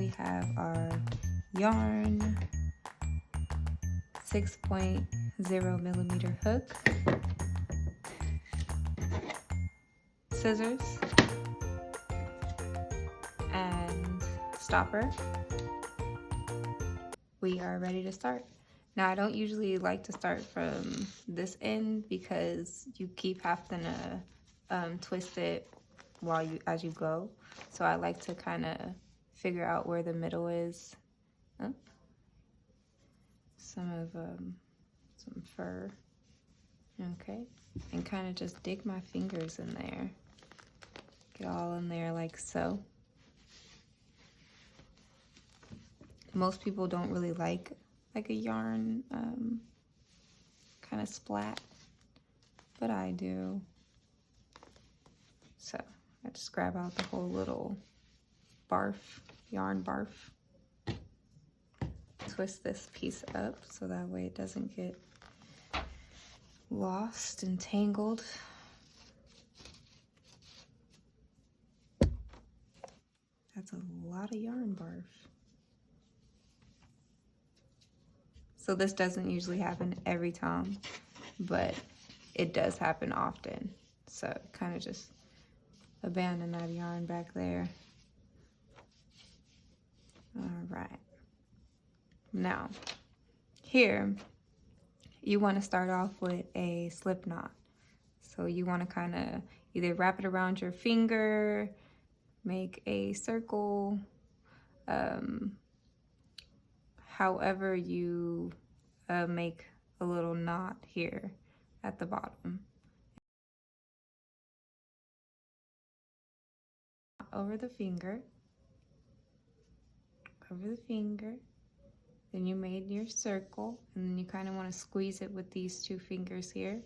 we have our yarn, 6.0 millimeter hook, scissors, and stopper. We are ready to start. Now, I don't usually like to start from this end because you keep having to twist it as you go. So I like to kind of figure out where the middle is. Some fur. Okay, and kind of just dig my fingers in there. Get all in there like so. Most people don't really like a yarn kind of splat, but I do. So I just grab out the whole little yarn barf. Twist this piece up so that way it doesn't get lost and tangled. That's a lot of yarn barf. So this doesn't usually happen every time, but it does happen often. So kind of just abandon that yarn back there. All right. Now, here, you want to start off with a slip knot. So you want to kind of either wrap it around your finger, make a circle, however you make a little knot here at the bottom. Over the finger, then you made your circle, and then you kind of want to squeeze it with these two fingers here,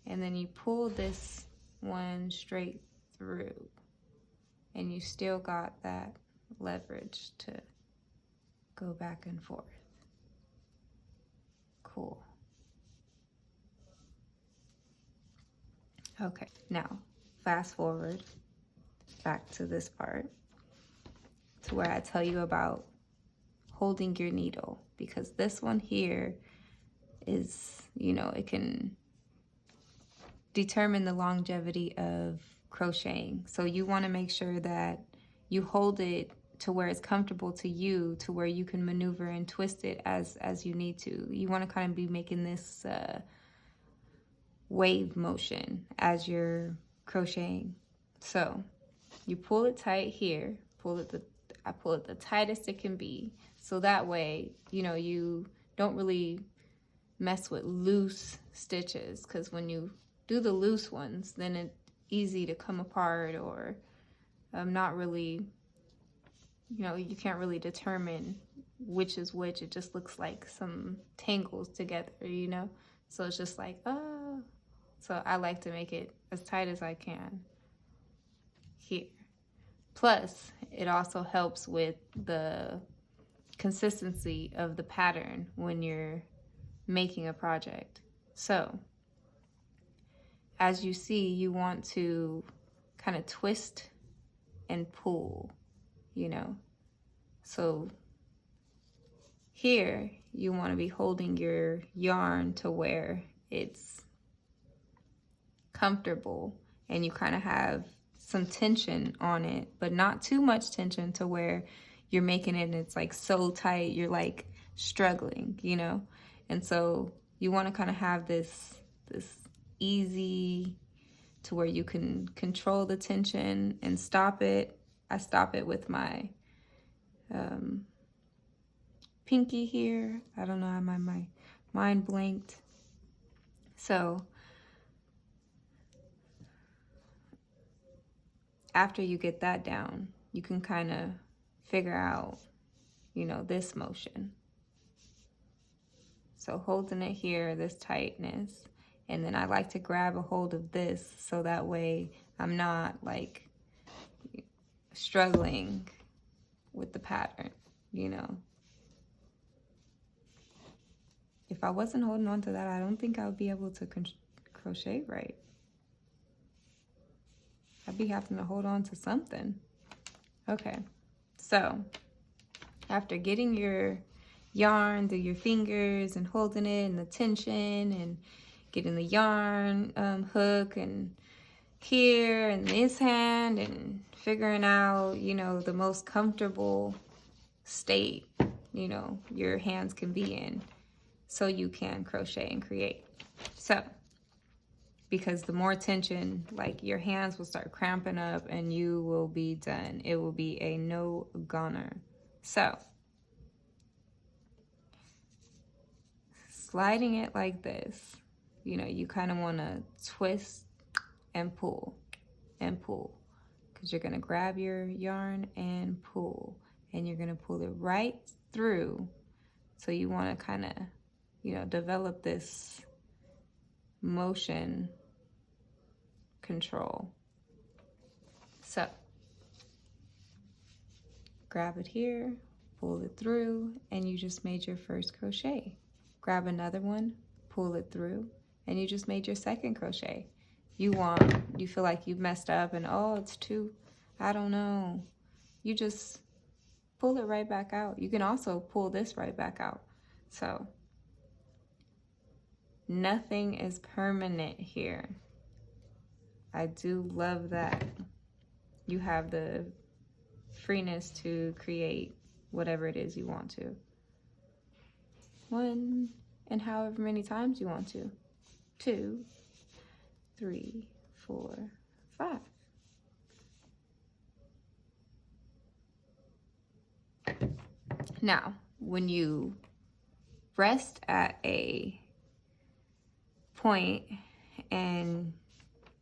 and then you pull this one straight through, and you still got that leverage to go back and forth. Cool. Okay, now fast forward back to this part to where I tell you about holding your needle, because this one here is, it can determine the longevity of crocheting. So you want to make sure that you hold it to where it's comfortable to you, to where you can maneuver and twist it as you need to. You want to kind of be making this wave motion as you're crocheting. So you pull it tight here, I pull it the tightest it can be, so that way, you don't really mess with loose stitches, because when you do the loose ones, then it's easy to come apart, or not really, you can't really determine which is which. It just looks like some tangles together, so it's just like, oh. So I like to make it as tight as I can here. Plus, it also helps with the consistency of the pattern when you're making a project. So, as you see, you want to kind of twist and pull, So here, you want to be holding your yarn to where it's comfortable, and you kind of have some tension on it, but not too much tension to where you're making it and it's like so tight you're like struggling, and so you want to kind of have this easy to where you can control the tension and stop it. I stop it with my pinky here. I don't know, my mind blanked. So after you get that down, you can kind of figure out, this motion. So holding it here, this tightness, and then I like to grab a hold of this so that way I'm not like struggling with the pattern, If I wasn't holding on to that, I don't think I would be able to crochet right. I'd be having to hold on to something. Okay, so after getting your yarn through your fingers and holding it and the tension and getting the yarn hook and here and this hand and figuring out, you know, the most comfortable state, you know, your hands can be in so you can crochet and create. So, because the more tension, like your hands will start cramping up and you will be done. It will be a no-goner. So, sliding it like this, you know, you kind of want to twist and pull because you're going to grab your yarn and pull, and you're going to pull it right through. So you want to kind of, you know, develop this motion control. So grab it here, pull it through, and you just made your first crochet. Grab another one, pull it through, and you just made your second crochet. You feel like you've messed up and, oh, it's too, I don't know. You just pull it right back out. You can also pull this right back out. So nothing is permanent here. I do love that you have the freeness to create whatever it is you want to. One, and however many times you want to. 2, 3, 4, 5. Now, when you rest at a point and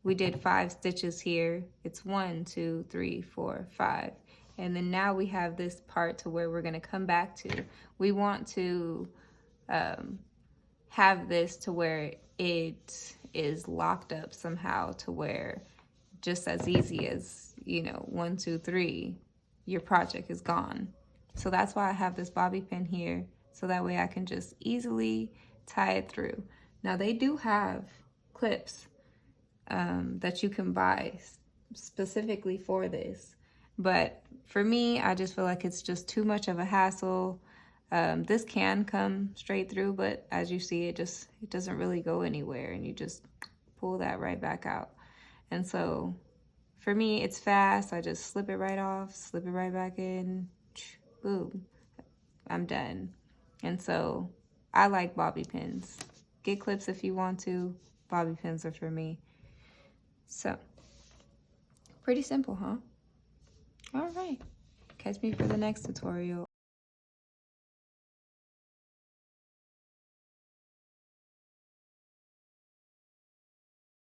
we did 5 stitches here, it's 1, 2, 3, 4, 5. And then now we have this part to where we're going to come back to. We want to have this to where it is locked up somehow, to where just as easy as, you know, 1, 2, 3, your project is gone. So that's why I have this bobby pin here, so that way I can just easily tie it through. Now they do have clips that you can buy specifically for this, but for me, I just feel like it's just too much of a hassle. This can come straight through, but as you see, it doesn't really go anywhere, and you just pull that right back out. And so for me, it's fast. I just slip it right off, slip it right back in, boom, I'm done. And so I like bobby pins. Get clips if you want to. Bobby pins are for me. So pretty simple, huh? All right. Catch me for the next tutorial.